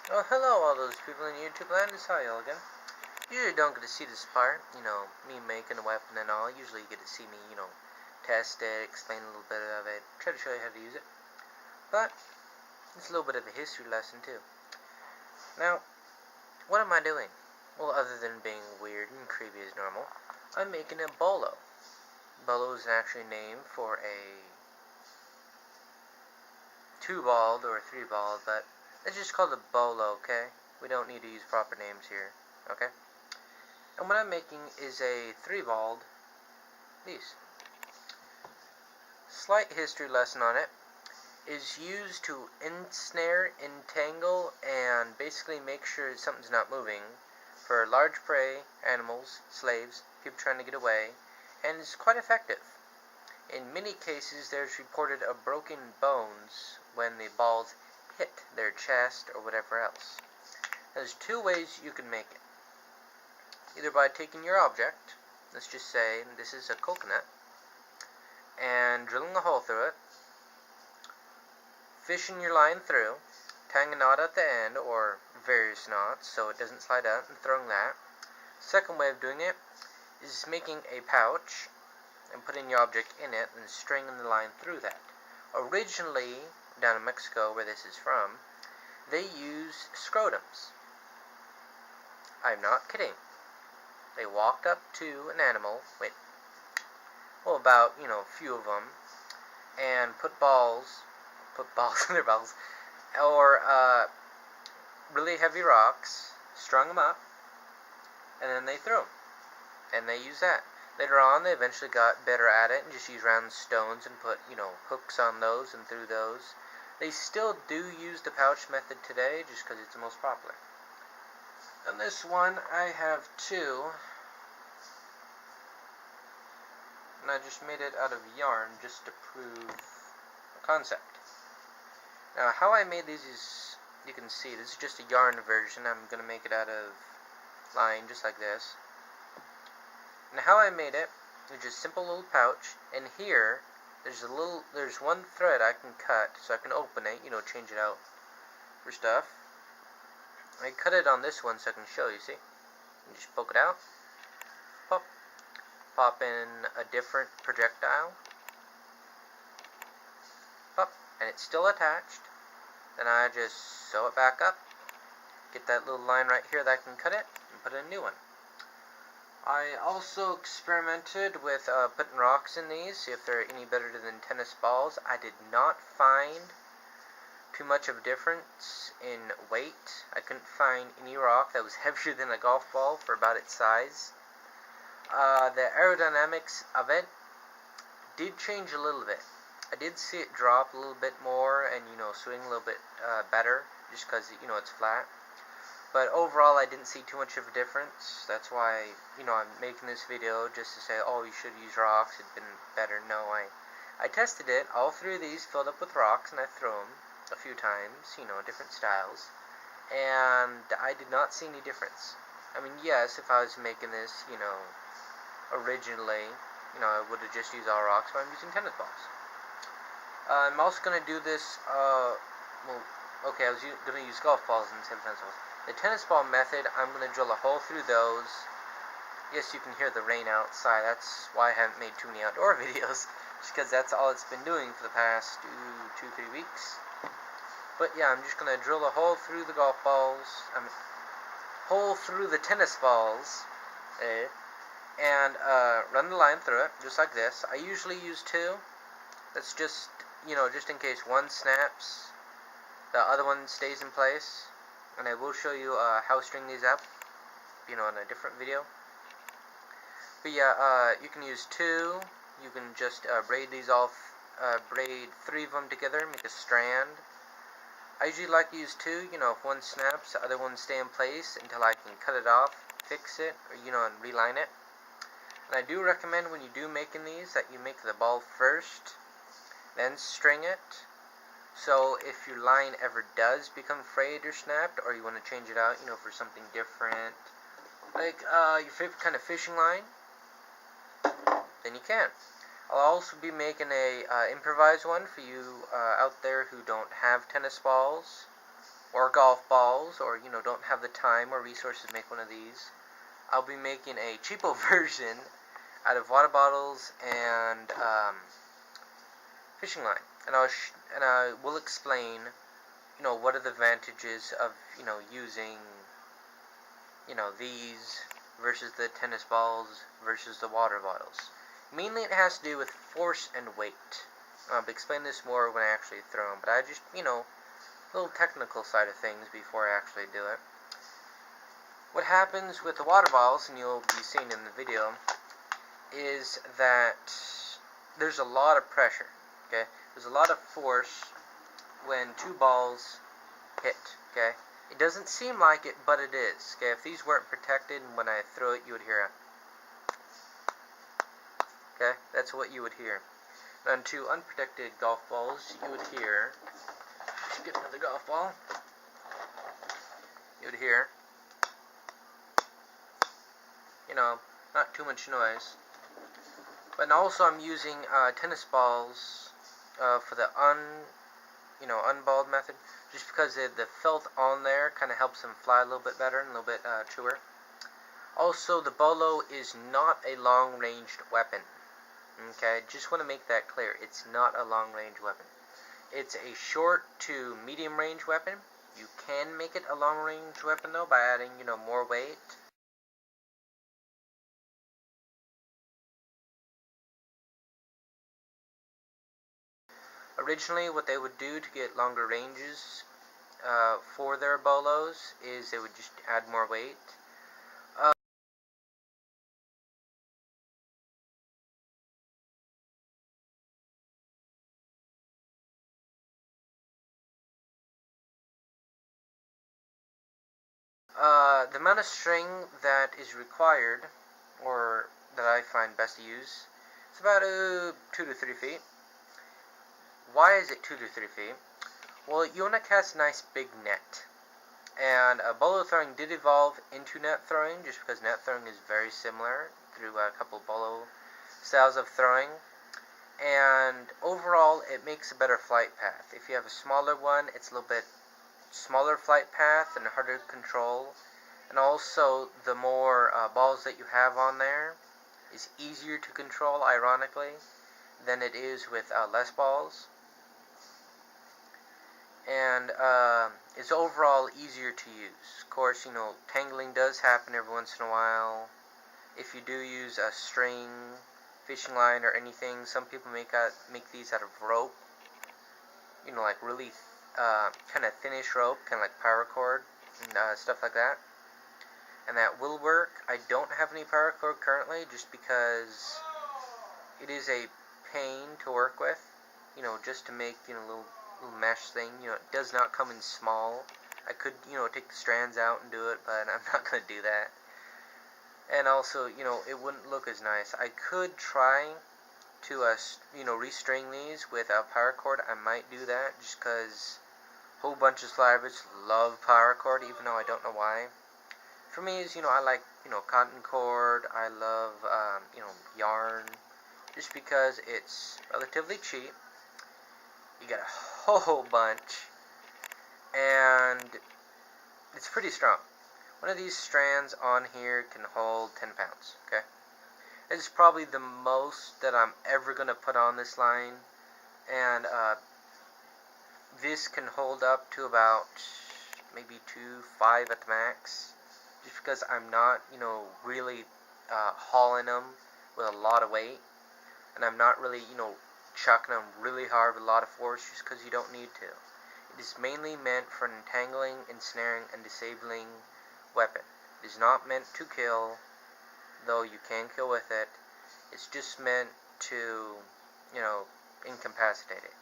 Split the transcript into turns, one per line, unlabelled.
Oh, hello, all those people in YouTube land. It's how y'all again. Usually don't get to see this part, me making a weapon and all. Usually you get to see me, test it, explain a little bit of it, try to show you how to use it. But it's a little bit of a history lesson too. Now, what am I doing? Well, other than being weird and creepy as normal, I'm making a bolo. Bolo is actually a name for a two-balled or three-balled, but it's just called a bolo, okay? We don't need to use proper names here, okay? And what I'm making is a three-balled piece. Slight history lesson on it is used to ensnare, entangle, and basically make sure something's not moving for large prey, animals, slaves, people trying to get away, and it's quite effective. In many cases, there's reported of broken bones when the balls hit their chest or whatever else. There's two ways you can make it. Either by taking your object, let's just say this is a coconut, and drilling a hole through it, fishing your line through, tying a knot at the end, or various knots so it doesn't slide out, and throwing that. Second way of doing it is making a pouch and putting your object in it and stringing the line through that. Originally, down in Mexico, where this is from, they used scrotums. I'm not kidding. They walked up to an animal, about, a few of them, and put balls in their bells, or really heavy rocks, strung them up, and then they threw them, and they used that. Later on, they eventually got better at it and just used round stones and put, hooks on those and threw those. They still do use the pouch method today just because it's the most popular. On this one, I have two, and I just made it out of yarn just to prove a concept. Now, how I made these is, you can see, this is just a yarn version. I'm going to make it out of line, just like this. And how I made it is just simple little pouch, and here, there's one thread I can cut, so I can open it, change it out for stuff. I cut it on this one so I can show you, see? You just poke it out, pop in a different projectile, pop, and it's still attached. Then I just sew it back up, get that little line right here that I can cut it, and put in a new one. I also experimented with putting rocks in these, see if they're any better than tennis balls. I did not find too much of a difference in weight. I couldn't find any rock that was heavier than a golf ball for about its size. The aerodynamics of it did change a little bit. I did see it drop a little bit more and, swing a little bit better just because, it's flat. But overall, I didn't see too much of a difference. That's why, I'm making this video just to say, oh, you should use rocks. It'd been better. No, I tested it. All three of these filled up with rocks, and I threw them a few times, different styles. And I did not see any difference. I mean, yes, if I was making this, originally, I would have just used all rocks, but I'm using tennis balls. I'm also going to do this, I was going to use golf balls instead of tennis balls. The tennis ball method, I'm going to drill a hole through those. Yes, you can hear the rain outside. That's why I haven't made too many outdoor videos, just because that's all it's been doing for the past 2-3 weeks. But yeah, I'm just going to drill a hole through the golf balls, hole through the tennis balls, and run the line through it, just like this. I usually use two. That's just, just in case one snaps, the other one stays in place. And I will show you how to string these up, in a different video. But yeah, you can use two. You can just braid these off, braid three of them together, make a strand. I usually like to use two. If one snaps, the other ones stay in place until I can cut it off, fix it, or and reline it. And I do recommend when you do making these that you make the ball first, then string it. So if your line ever does become frayed or snapped, or you want to change it out, for something different, like your favorite kind of fishing line, then you can. I'll also be making a improvised one for you out there who don't have tennis balls, or golf balls, or don't have the time or resources to make one of these, I'll be making a cheapo version out of water bottles and fishing line, and I will explain what are the advantages of using these versus the tennis balls versus the water bottles. Mainly it has to do with force and weight. I'll explain this more when I actually throw them, but I just a little technical side of things before I actually do it. What happens with the water bottles, and you'll be seeing in the video, is that there's a lot of pressure. Okay, there's a lot of force when two balls hit. Okay, it doesn't seem like it, but it is. Okay, if these weren't protected, when I throw it, you would hear it. Okay, that's what you would hear. On two unprotected golf balls, you would hear. Let's get another golf ball. You would hear. Not too much noise. But also I'm using tennis balls for the unballed method, just because the felt on there kind of helps them fly a little bit better and a little bit truer. Also, the bolo is not a long-ranged weapon. Okay, just want to make that clear. It's not a long-range weapon. It's a short to medium-range weapon. You can make it a long-range weapon though by adding more weight. Originally, what they would do to get longer ranges for their bolos is they would just add more weight. The amount of string that is required, or that I find best to use, is about 2 to 3 feet. Why is it 2 to 3 feet? Well, you want to cast a nice big net. And bolo throwing did evolve into net throwing, just because net throwing is very similar through a couple bolo styles of throwing. And overall, it makes a better flight path. If you have a smaller one, it's a little bit smaller flight path and harder to control. And also, the more balls that you have on there is easier to control, ironically, than it is with less balls. And it's overall easier to use. Of course, tangling does happen every once in a while. If you do use a string, fishing line, or anything, some people make these out of rope. Like really kind of thinnish rope, kind of like paracord and stuff like that. And that will work. I don't have any paracord currently, just because it is a pain to work with. Just to make a little mesh thing. It does not come in small. I could take the strands out and do it, but I'm not going to do that. And also, it wouldn't look as nice. I could try to restring these with a paracord. I might do that just because a whole bunch of slivers love paracord, even though I don't know why. For me, I like cotton cord. I love yarn, just because it's relatively cheap. You get a whole bunch, and it's pretty strong. One of these strands on here can hold 10 pounds, okay? This is probably the most that I'm ever going to put on this line, and this can hold up to about maybe 2.5 at the max, just because I'm not, really hauling them with a lot of weight, and I'm not really, chucking them really hard with a lot of force, just because you don't need to. It is mainly meant for an entangling, ensnaring, and disabling weapon. It is not meant to kill, though you can kill with it. It's just meant to, incapacitate it.